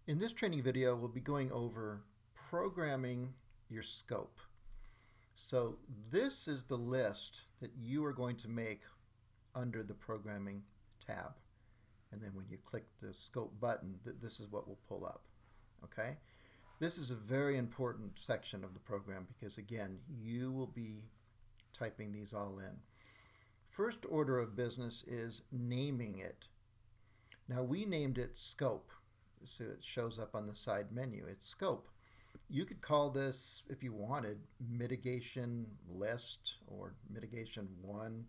In this training video, we'll be going over programming your scope. So this is the list that you are going to make under the programming tab. And then when you click the scope button, this is what will pull up. Okay? This is a very important section of the program because, again, you will be typing these all in. First order of business is naming it. Now we named it scope, so it shows up on the side menu. It's scope. You could call this, if you wanted, mitigation list or mitigation 1.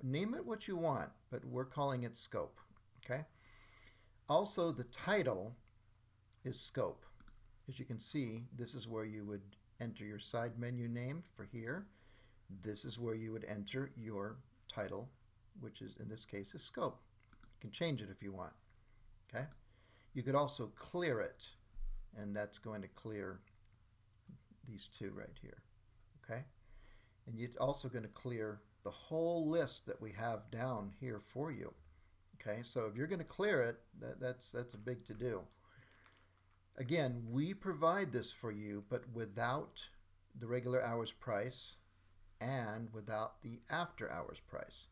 Name it what you want, but we're calling it scope. Okay? Also, the title is scope. As you can see, this is where you would enter your side menu name for here. This is where you would enter your title, which is, in this case, is scope. You can change it if you want. Okay? You could also clear it, and that's going to clear these two right here. Okay? And you're also going to clear the whole list that we have down here for you. Okay? So if you're going to clear it, that's a big to-do. Again, we provide this for you, but without the regular hours price and without the after hours price.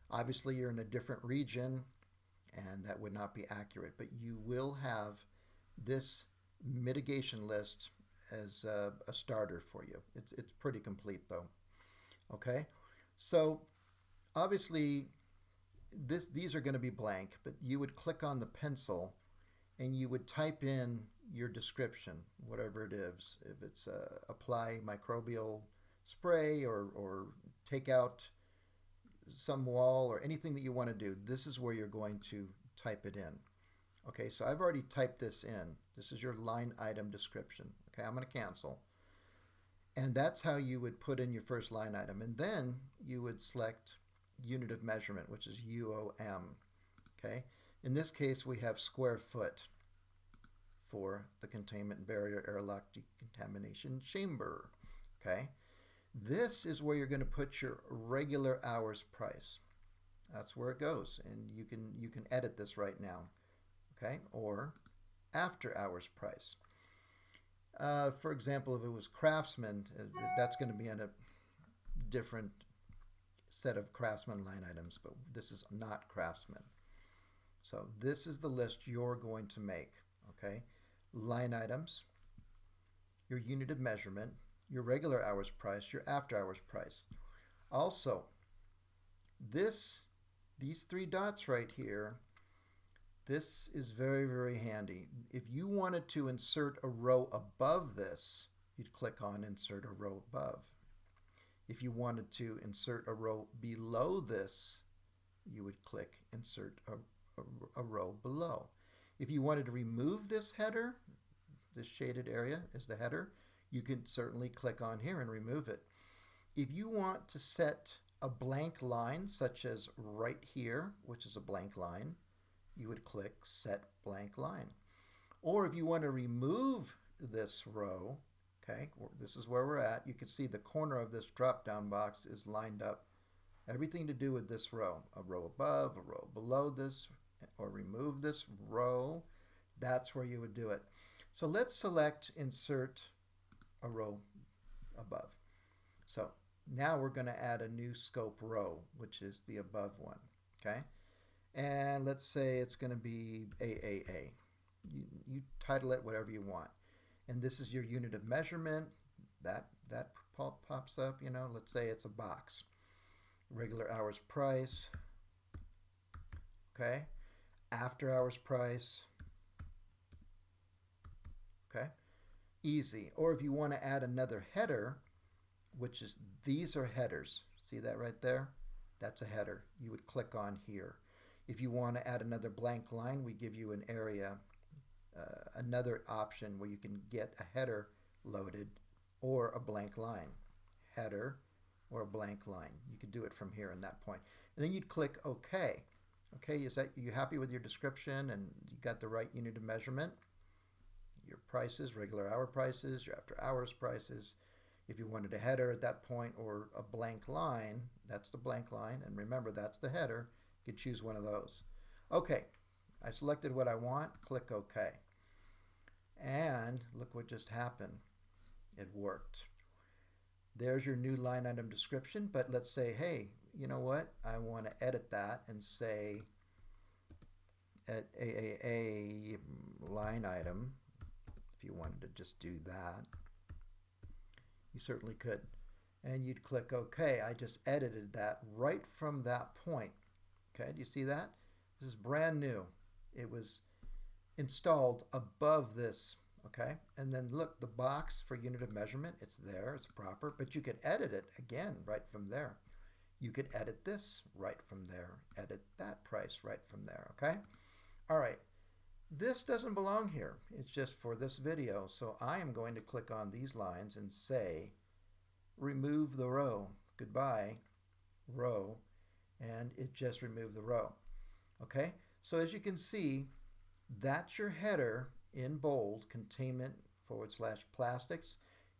Obviously, you're in a different region, and that would not be accurate, but you will have this mitigation list as a starter for you. It's pretty complete though. Okay, so obviously these are going to be blank, but you would click on the pencil and you would type in your description, whatever it is. If it's apply microbial spray or take out some wall or anything that you want to do, this is where you're going to type it in. Okay, so I've already typed this in. This is your line item description. Okay, I'm going to cancel. And that's how you would put in your first line item. And then you would select unit of measurement, which is UOM. Okay, in this case, we have square foot for the containment barrier airlock decontamination chamber. Okay. This is where you're going to put your regular hours price. That's where it goes, and you can edit this right now, okay? Or after hours price. For example, if it was craftsman, that's going to be in a different set of craftsman line items, but this is not craftsman. So this is the list you're going to make, okay? Line items, your unit of measurement, your regular hours price, your after hours price. Also, these three dots right here, this is very, very handy. If you wanted to insert a row above this, you'd click on insert a row above. If you wanted to insert a row below this, you would click insert a row below. If you wanted to remove this header, this shaded area is the header, you can certainly click on here and remove it. If you want to set a blank line, such as right here, which is a blank line, you would click Set Blank Line. Or if you want to remove this row, okay, this is where we're at, you can see the corner of this drop-down box is lined up. Everything to do with this row, a row above, a row below this, or remove this row, that's where you would do it. So let's select Insert a row above. So now we're going to add a new scope row, which is the above one. Okay, and let's say it's going to be AAA. You title it whatever you want, and this is your unit of measurement. That pops up. You know, let's say it's a box. Regular hours price. Okay, after hours price. Okay. Easy. Or if you want to add another header, which is, these are headers. See that right there? That's a header. You would click on here. If you want to add another blank line, we give you an area, another option where you can get a header loaded or a blank line. Header or a blank line. You can do it from here in that point. And then you'd click OK. Okay, you happy with your description and you got the right unit of measurement? Your prices, regular hour prices, your after hours prices. If you wanted a header at that point or a blank line, that's the blank line. And remember, that's the header. You could choose one of those. Okay, I selected what I want, click OK. And look what just happened. It worked. There's your new line item description, but let's say, hey, you know what? I want to edit that and say at AAA line item. If you wanted to just do that, you certainly could. And you'd click OK. I just edited that right from that point. Okay, do you see that? This is brand new. It was installed above this. Okay, and then look, the box for unit of measurement, it's there, it's proper, but you could edit it again right from there. You could edit this right from there, edit that price right from there, okay? All right, this doesn't belong here. It's just for this video, so I am going to click on these lines and say, remove the row, goodbye, row, and it just removed the row, okay? So as you can see, that's your header in bold, containment / plastics.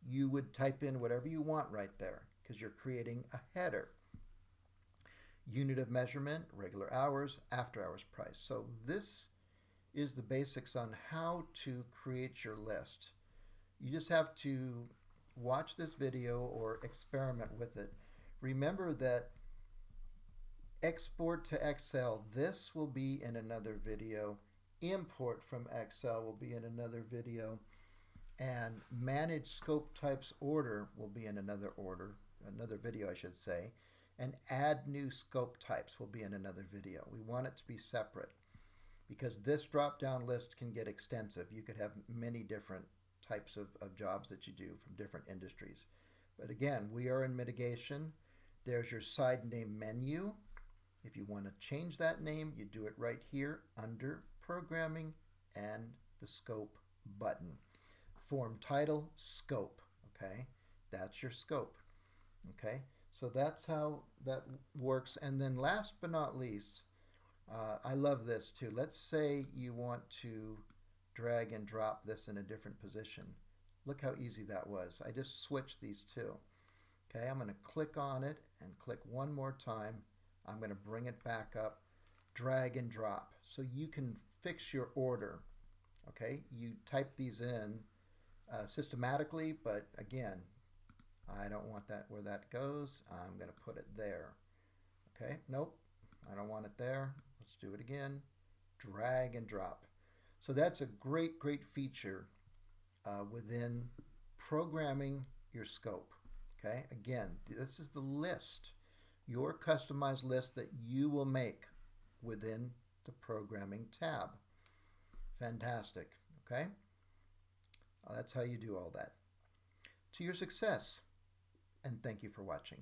You would type in whatever you want right there because you're creating a header. Unit of measurement, regular hours, after hours price. So this is the basics on how to create your list. You just have to watch this video or experiment with it. Remember that export to Excel, this will be in another video. Import from Excel will be in another video, and manage scope types order will be in another video I should say, and add new scope types will be in another video. We want it to be separate because this drop down list can get extensive. You could have many different types of jobs that you do from different industries. But again, we are in mitigation. There's your side name menu. If you want to change that name, you do it right here under Programming and the Scope button. Form title, scope, okay? That's your scope, okay? So that's how that works. And then last but not least, I love this too. Let's say you want to drag and drop this in a different position. Look how easy that was. I just switched these two. Okay, I'm going to click on it and click one more time. I'm going to bring it back up, drag and drop. So you can fix your order. Okay, you type these in systematically, but again, I don't want that where that goes. I'm going to put it there. Okay, nope, I don't want it there. Let's do it again. Drag and drop. So that's a great feature within programming your scope. Okay, again, this is the list, your customized list that you will make within the programming tab. Fantastic. Okay, that's how you do all that. To your success, and thank you for watching.